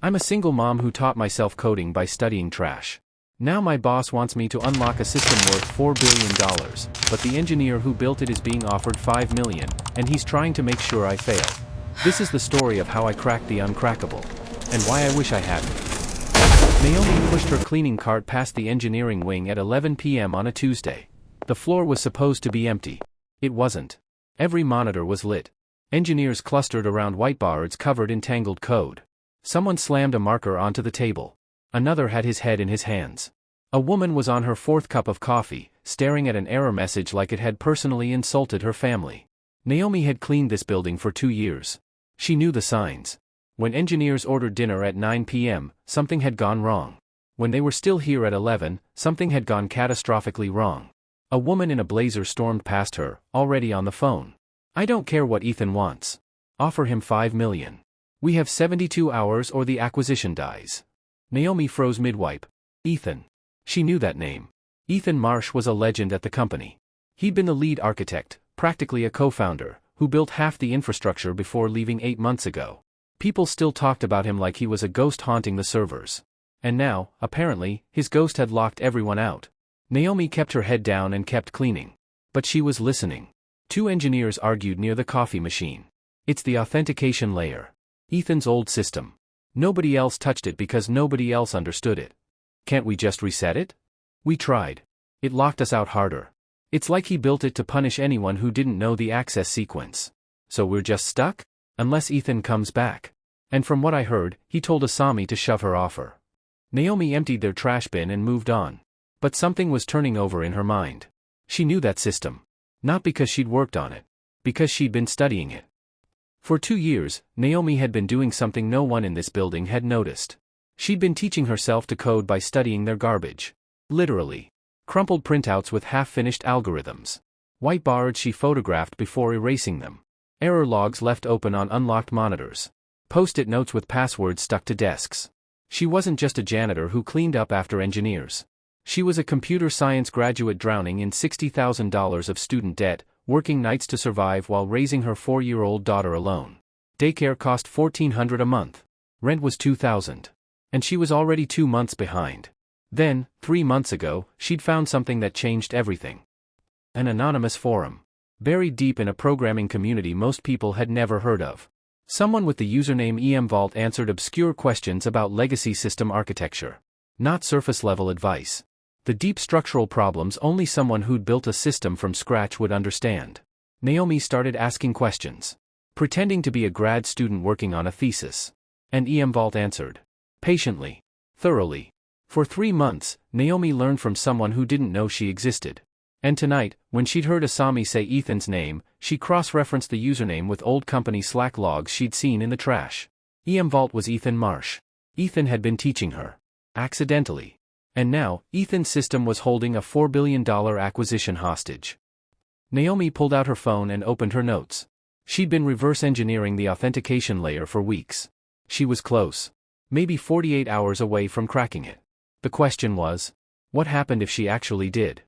I'm a single mom who taught myself coding by studying trash. Now my boss wants me to unlock a system worth $4 billion, but the engineer who built it is being offered $5 million, and he's trying to make sure I fail. This is the story of how I cracked the uncrackable. And why I wish I hadn't. Naomi pushed her cleaning cart past the engineering wing at 11 p.m. on a Tuesday. The floor was supposed to be empty. It wasn't. Every monitor was lit. Engineers clustered around whiteboards covered in tangled code. Someone slammed a marker onto the table. Another had his head in his hands. A woman was on her fourth cup of coffee, staring at an error message like it had personally insulted her family. Naomi had cleaned this building for 2 years. She knew the signs. When engineers ordered dinner at 9 p.m., something had gone wrong. When they were still here at 11, something had gone catastrophically wrong. A woman in a blazer stormed past her, already on the phone. I don't care what Ethan wants. Offer him $5 million. We have 72 hours or the acquisition dies. Naomi froze mid-wipe. Ethan. She knew that name. Ethan Marsh was a legend at the company. He'd been the lead architect, practically a co-founder, who built half the infrastructure before leaving 8 months ago. People still talked about him like he was a ghost haunting the servers. And now, apparently, his ghost had locked everyone out. Naomi kept her head down and kept cleaning. But she was listening. 2 engineers argued near the coffee machine. It's the authentication layer. Ethan's old system. Nobody else touched it because nobody else understood it. Can't we just reset it? We tried. It locked us out harder. It's like he built it to punish anyone who didn't know the access sequence. So we're just stuck? Unless Ethan comes back. And from what I heard, he told Asami to shove her offer. Naomi emptied their trash bin and moved on. But something was turning over in her mind. She knew that system. Not because she'd worked on it. Because she'd been studying it. For 2 years, Naomi had been doing something no one in this building had noticed. She'd been teaching herself to code by studying their garbage. Literally. Crumpled printouts with half-finished algorithms. Whiteboards she photographed before erasing them. Error logs left open on unlocked monitors. Post-it notes with passwords stuck to desks. She wasn't just a janitor who cleaned up after engineers. She was a computer science graduate drowning in $60,000 of student debt, working nights to survive while raising her 4-year-old daughter alone. Daycare cost $1,400 a month. Rent was $2,000. And she was already 2 months behind. Then, 3 months ago, she'd found something that changed everything. An anonymous forum. Buried deep in a programming community most people had never heard of. Someone with the username EMVault answered obscure questions about legacy system architecture. Not surface-level advice. The deep structural problems only someone who'd built a system from scratch would understand. Naomi started asking questions. Pretending to be a grad student working on a thesis. And EMVault answered. Patiently. Thoroughly. For 3 months, Naomi learned from someone who didn't know she existed. And tonight, when she'd heard Asami say Ethan's name, she cross-referenced the username with old company Slack logs she'd seen in the trash. EMVault was Ethan Marsh. Ethan had been teaching her. Accidentally. And now, Ethan's system was holding a $4 billion acquisition hostage. Naomi pulled out her phone and opened her notes. She'd been reverse engineering the authentication layer for weeks. She was close. Maybe 48 hours away from cracking it. The question was, what happened if she actually did?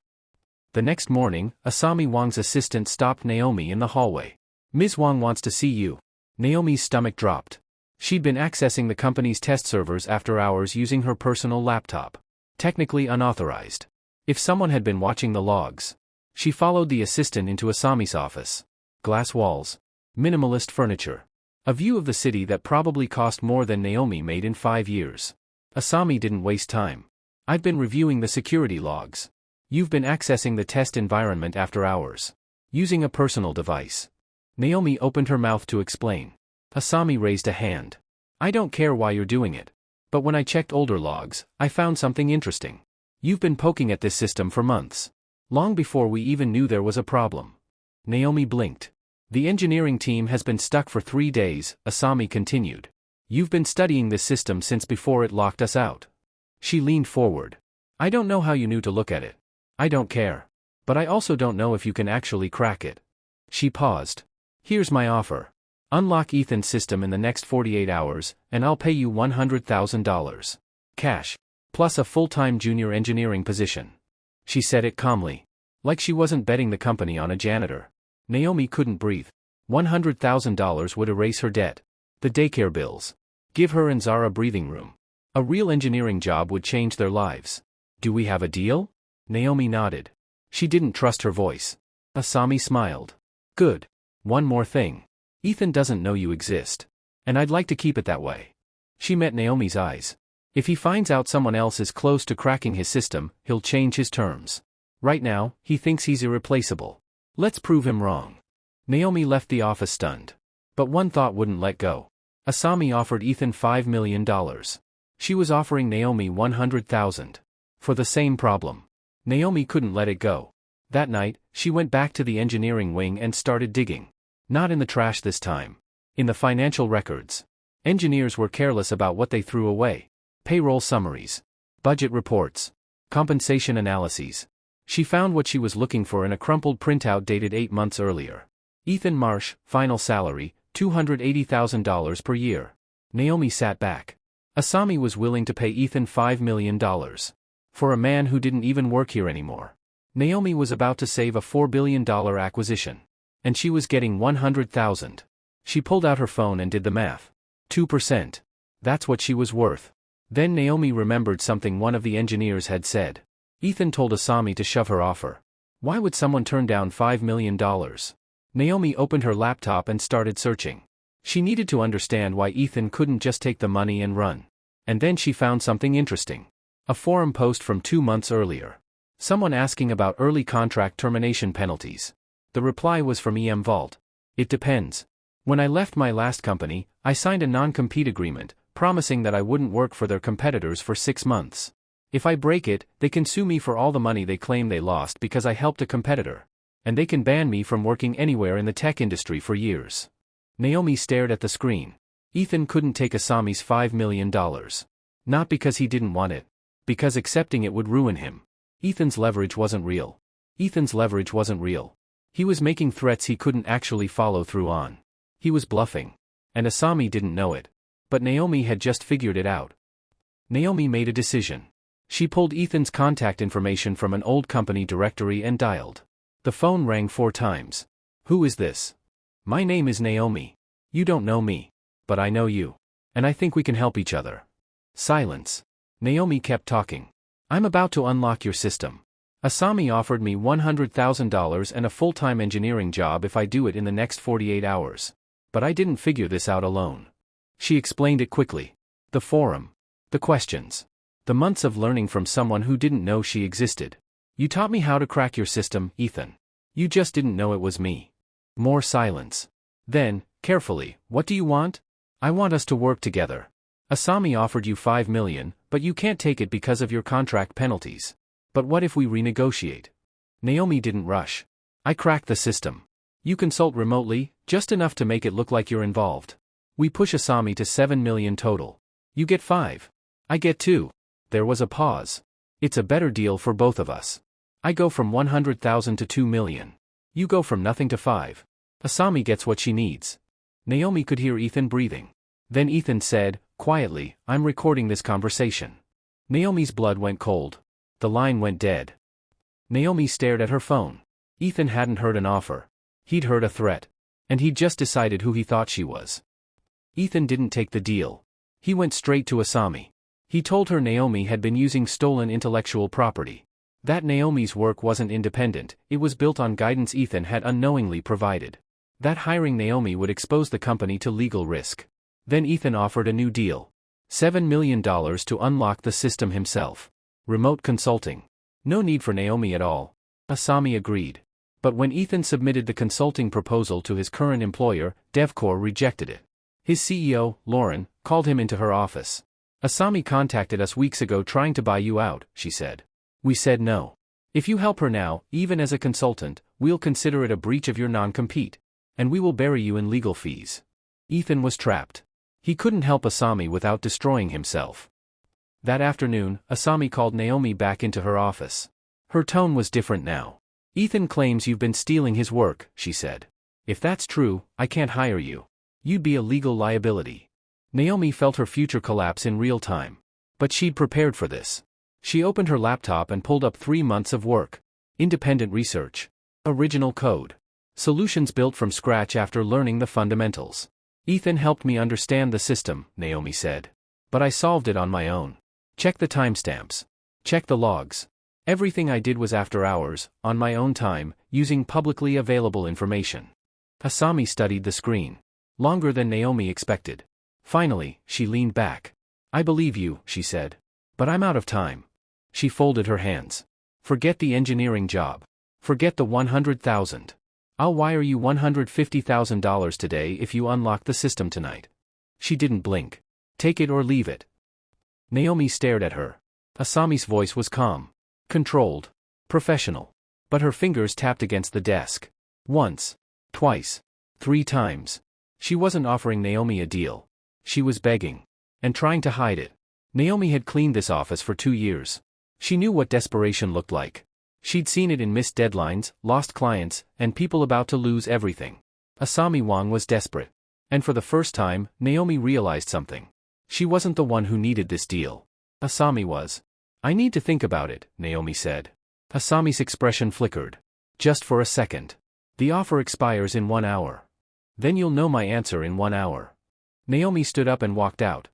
The next morning, Asami Wang's assistant stopped Naomi in the hallway. Ms. Wang wants to see you. Naomi's stomach dropped. She'd been accessing the company's test servers after hours using her personal laptop. Technically unauthorized. If someone had been watching the logs. She followed the assistant into Asami's office. Glass walls. Minimalist furniture. A view of the city that probably cost more than Naomi made in 5 years. Asami didn't waste time. I've been reviewing the security logs. You've been accessing the test environment after hours. Using a personal device. Naomi opened her mouth to explain. Asami raised a hand. I don't care why you're doing it. But when I checked older logs, I found something interesting. You've been poking at this system for months. Long before we even knew there was a problem. Naomi blinked. The engineering team has been stuck for 3 days, Asami continued. You've been studying this system since before it locked us out. She leaned forward. I don't know how you knew to look at it. I don't care. But I also don't know if you can actually crack it. She paused. Here's my offer. Unlock Ethan's system in the next 48 hours, and I'll pay you $100,000. Cash. Plus a full-time junior engineering position. She said it calmly. Like she wasn't betting the company on a janitor. Naomi couldn't breathe. $100,000 would erase her debt. The daycare bills. Give her and Zara breathing room. A real engineering job would change their lives. Do we have a deal? Naomi nodded. She didn't trust her voice. Asami smiled. Good. One more thing. Ethan doesn't know you exist. And I'd like to keep it that way. She met Naomi's eyes. If he finds out someone else is close to cracking his system, he'll change his terms. Right now, he thinks he's irreplaceable. Let's prove him wrong. Naomi left the office stunned. But one thought wouldn't let go. Asami offered Ethan $5 million. She was offering Naomi $100,000. For the same problem. Naomi couldn't let it go. That night, she went back to the engineering wing and started digging. Not in the trash this time. In the financial records. Engineers were careless about what they threw away. Payroll summaries. Budget reports. Compensation analyses. She found what she was looking for in a crumpled printout dated 8 months earlier. Ethan Marsh, final salary, $280,000 per year. Naomi sat back. Asami was willing to pay Ethan $5 million. For a man who didn't even work here anymore. Naomi was about to save a $4 billion acquisition. And she was getting $100,000. She pulled out her phone and did the math. 2%. That's what she was worth. Then Naomi remembered something one of the engineers had said. Ethan told Asami to shove her offer. Why would someone turn down $5 million? Naomi opened her laptop and started searching. She needed to understand why Ethan couldn't just take the money and run. And then she found something interesting. A forum post from 2 months earlier. Someone asking about early contract termination penalties. The reply was from EMVault. It depends. When I left my last company, I signed a non-compete agreement, promising that I wouldn't work for their competitors for 6 months. If I break it, they can sue me for all the money they claim they lost because I helped a competitor. And they can ban me from working anywhere in the tech industry for years. Naomi stared at the screen. Ethan couldn't take Asami's $5 million. Not because he didn't want it. Because accepting it would ruin him. Ethan's leverage wasn't real. Ethan's leverage wasn't real. He was making threats he couldn't actually follow through on. He was bluffing. And Asami didn't know it. But Naomi had just figured it out. Naomi made a decision. She pulled Ethan's contact information from an old company directory and dialed. The phone rang 4 times. Who is this? My name is Naomi. You don't know me. But I know you. And I think we can help each other. Silence. Naomi kept talking. I'm about to unlock your system. Asami offered me $100,000 and a full-time engineering job if I do it in the next 48 hours. But I didn't figure this out alone. She explained it quickly. The forum. The questions. The months of learning from someone who didn't know she existed. You taught me how to crack your system, Ethan. You just didn't know it was me. More silence. Then, carefully, what do you want? I want us to work together. Asami offered you $5 million, but you can't take it because of your contract penalties. But what if we renegotiate? Naomi didn't rush. I cracked the system. You consult remotely, just enough to make it look like you're involved. We push Asami to $7 million total. You get 5. I get 2. There was a pause. It's a better deal for both of us. I go from 100,000 to 2 million. You go from nothing to 5. Asami gets what she needs. Naomi could hear Ethan breathing. Then Ethan said, quietly, I'm recording this conversation. Naomi's blood went cold. The line went dead. Naomi stared at her phone. Ethan hadn't heard an offer. He'd heard a threat. And he'd just decided who he thought she was. Ethan didn't take the deal. He went straight to Asami. He told her Naomi had been using stolen intellectual property. That Naomi's work wasn't independent, it was built on guidance Ethan had unknowingly provided. That hiring Naomi would expose the company to legal risk. Then Ethan offered a new deal. $7 million to unlock the system himself. Remote consulting. No need for Naomi at all. Asami agreed. But when Ethan submitted the consulting proposal to his current employer, DevCore rejected it. His CEO, Lauren, called him into her office. Asami contacted us weeks ago trying to buy you out, she said. We said no. If you help her now, even as a consultant, we'll consider it a breach of your non-compete. And we will bury you in legal fees. Ethan was trapped. He couldn't help Asami without destroying himself. That afternoon, Asami called Naomi back into her office. Her tone was different now. Ethan claims you've been stealing his work, she said. If that's true, I can't hire you. You'd be a legal liability. Naomi felt her future collapse in real time. But she'd prepared for this. She opened her laptop and pulled up 3 months of work. Independent research. Original code. Solutions built from scratch after learning the fundamentals. Ethan helped me understand the system, Naomi said. But I solved it on my own. Check the timestamps. Check the logs. Everything I did was after hours, on my own time, using publicly available information. Asami studied the screen. Longer than Naomi expected. Finally, she leaned back. I believe you, she said. But I'm out of time. She folded her hands. Forget the engineering job. Forget the $100,000. I'll wire you $150,000 today if you unlock the system tonight. She didn't blink. Take it or leave it. Naomi stared at her. Asami's voice was calm. Controlled. Professional. But her fingers tapped against the desk. Once. Twice. 3 times. She wasn't offering Naomi a deal. She was begging. And trying to hide it. Naomi had cleaned this office for 2 years. She knew what desperation looked like. She'd seen it in missed deadlines, lost clients, and people about to lose everything. Asami Wang was desperate. And for the first time, Naomi realized something. She wasn't the one who needed this deal. Asami was. I need to think about it, Naomi said. Asami's expression flickered. Just for a second. The offer expires in 1 hour. Then you'll know my answer in 1 hour. Naomi stood up and walked out.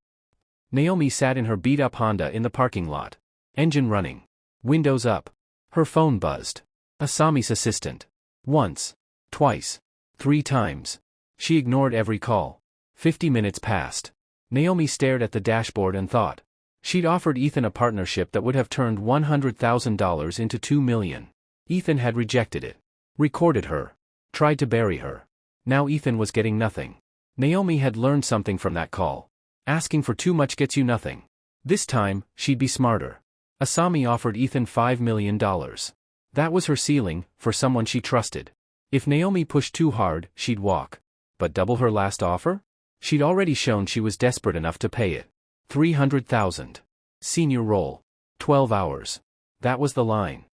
Naomi sat in her beat-up Honda in the parking lot. Engine running. Windows up. Her phone buzzed. Asami's assistant. Once. Twice. 3 times. She ignored every call. 50 minutes passed. Naomi stared at the dashboard and thought. She'd offered Ethan a partnership that would have turned $100,000 into $2 million. Ethan had rejected it. Recorded her. Tried to bury her. Now Ethan was getting nothing. Naomi had learned something from that call. Asking for too much gets you nothing. This time, she'd be smarter. Asami offered Ethan $5 million. That was her ceiling, for someone she trusted. If Naomi pushed too hard, she'd walk. But double her last offer? She'd already shown she was desperate enough to pay it. $300,000. Senior role. 12 hours. That was the line.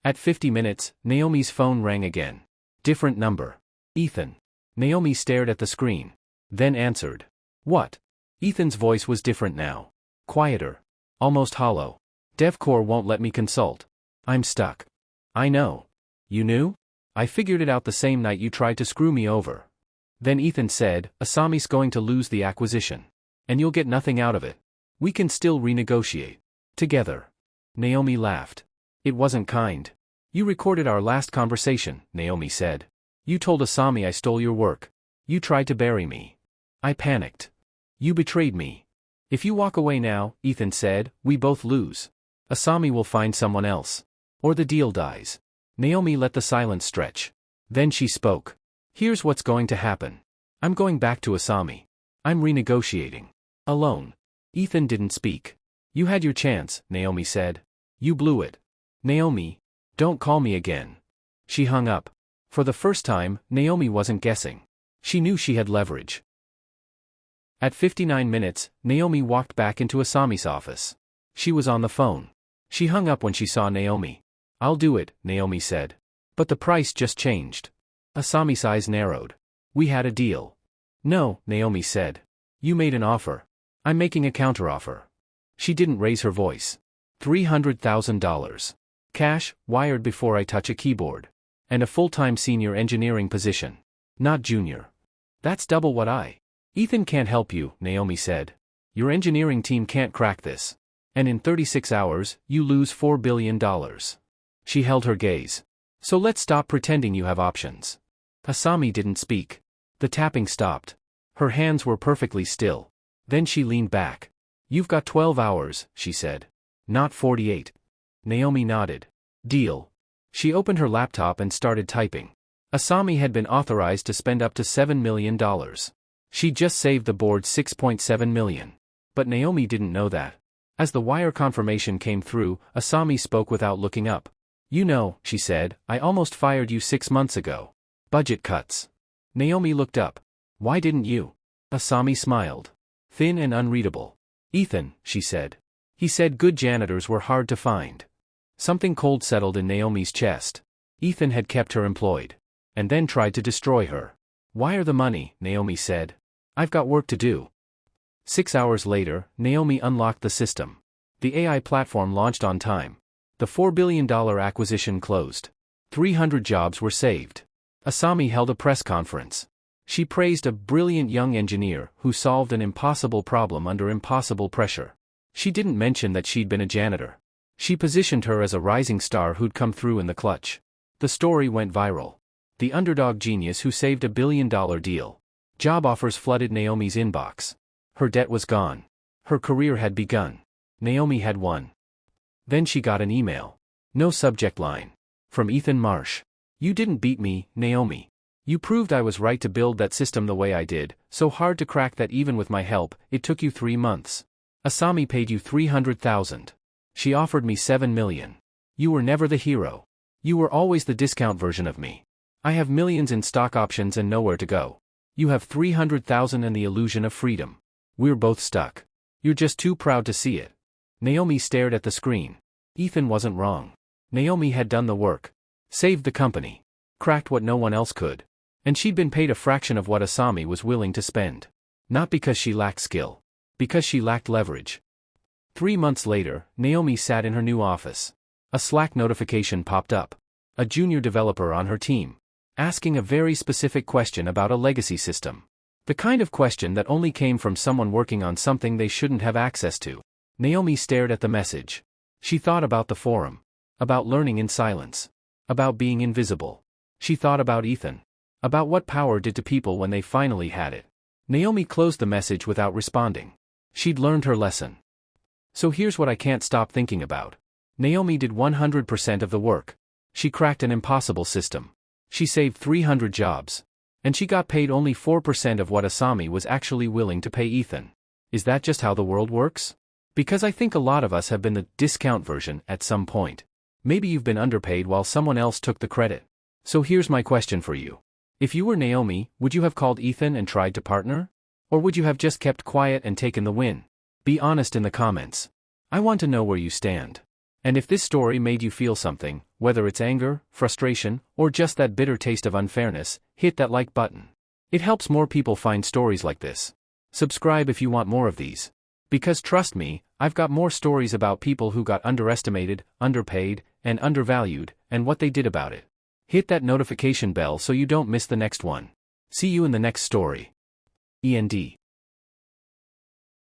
At 50 minutes, Naomi's phone rang again. Different number. Ethan. Naomi stared at the screen. Then answered. What? Ethan's voice was different now. Quieter. Almost hollow. DevCore won't let me consult. I'm stuck. I know. You knew? I figured it out the same night you tried to screw me over. Then Ethan said, Asami's going to lose the acquisition. And you'll get nothing out of it. We can still renegotiate. Together. Naomi laughed. It wasn't kind. You recorded our last conversation, Naomi said. You told Asami I stole your work. You tried to bury me. I panicked. You betrayed me. If you walk away now, Ethan said, we both lose. Asami will find someone else. Or the deal dies. Naomi let the silence stretch. Then she spoke. Here's what's going to happen. I'm going back to Asami. I'm renegotiating. Alone. Ethan didn't speak. You had your chance, Naomi said. You blew it. Naomi. Don't call me again. She hung up. For the first time, Naomi wasn't guessing. She knew she had leverage. At 59 minutes, Naomi walked back into Asami's office. She was on the phone. She hung up when she saw Naomi. I'll do it, Naomi said. But the price just changed. Asami's eyes narrowed. We had a deal. No, Naomi said. You made an offer. I'm making a counteroffer. She didn't raise her voice. $300,000. Cash, wired before I touch a keyboard. And a full-time senior engineering position. Not junior. That's double what Ethan can't help you, Naomi said. Your engineering team can't crack this. And in 36 hours, you lose $4 billion. She held her gaze. So let's stop pretending you have options. Asami didn't speak. The tapping stopped. Her hands were perfectly still. Then she leaned back. You've got 12 hours, she said. Not 48. Naomi nodded. Deal. She opened her laptop and started typing. Asami had been authorized to spend up to $7 million. She'd just saved the board $6.7 million. But Naomi didn't know that. As the wire confirmation came through, Asami spoke without looking up. You know, she said, I almost fired you 6 months ago. Budget cuts. Naomi looked up. Why didn't you? Asami smiled. Thin and unreadable. Ethan, she said. He said good janitors were hard to find. Something cold settled in Naomi's chest. Ethan had kept her employed. And then tried to destroy her. Wire the money, Naomi said. I've got work to do. 6 hours later, Naomi unlocked the system. The AI platform launched on time. The $4 billion acquisition closed. 300 jobs were saved. Asami held a press conference. She praised a brilliant young engineer who solved an impossible problem under impossible pressure. She didn't mention that she'd been a janitor. She positioned her as a rising star who'd come through in the clutch. The story went viral. The underdog genius who saved a billion-dollar deal. Job offers flooded Naomi's inbox. Her debt was gone. Her career had begun. Naomi had won. Then she got an email. No subject line. From Ethan Marsh. You didn't beat me, Naomi. You proved I was right to build that system the way I did, so hard to crack that even with my help, it took you 3 months. Asami paid you 300,000. She offered me 7 million. You were never the hero. You were always the discount version of me. I have millions in stock options and nowhere to go. You have 300,000 and the illusion of freedom. We're both stuck. You're just too proud to see it. Naomi stared at the screen. Ethan wasn't wrong. Naomi had done the work. Saved the company. Cracked what no one else could. And she'd been paid a fraction of what Asami was willing to spend. Not because she lacked skill. Because she lacked leverage. 3 months later, Naomi sat in her new office. A Slack notification popped up. A junior developer on her team. Asking a very specific question about a legacy system. The kind of question that only came from someone working on something they shouldn't have access to. Naomi stared at the message. She thought about the forum. About learning in silence. About being invisible. She thought about Ethan. About what power did to people when they finally had it. Naomi closed the message without responding. She'd learned her lesson. So here's what I can't stop thinking about. Naomi did 100% of the work. She cracked an impossible system. She saved 300 jobs. And she got paid only 4% of what Asami was actually willing to pay Ethan. Is that just how the world works? Because I think a lot of us have been the discount version at some point. Maybe you've been underpaid while someone else took the credit. So here's my question for you. If you were Naomi, would you have called Ethan and tried to partner? Or would you have just kept quiet and taken the win? Be honest in the comments. I want to know where you stand. And if this story made you feel something, whether it's anger, frustration, or just that bitter taste of unfairness, hit that like button. It helps more people find stories like this. Subscribe if you want more of these. Because trust me, I've got more stories about people who got underestimated, underpaid, and undervalued, and what they did about it. Hit that notification bell so you don't miss the next one. See you in the next story. END.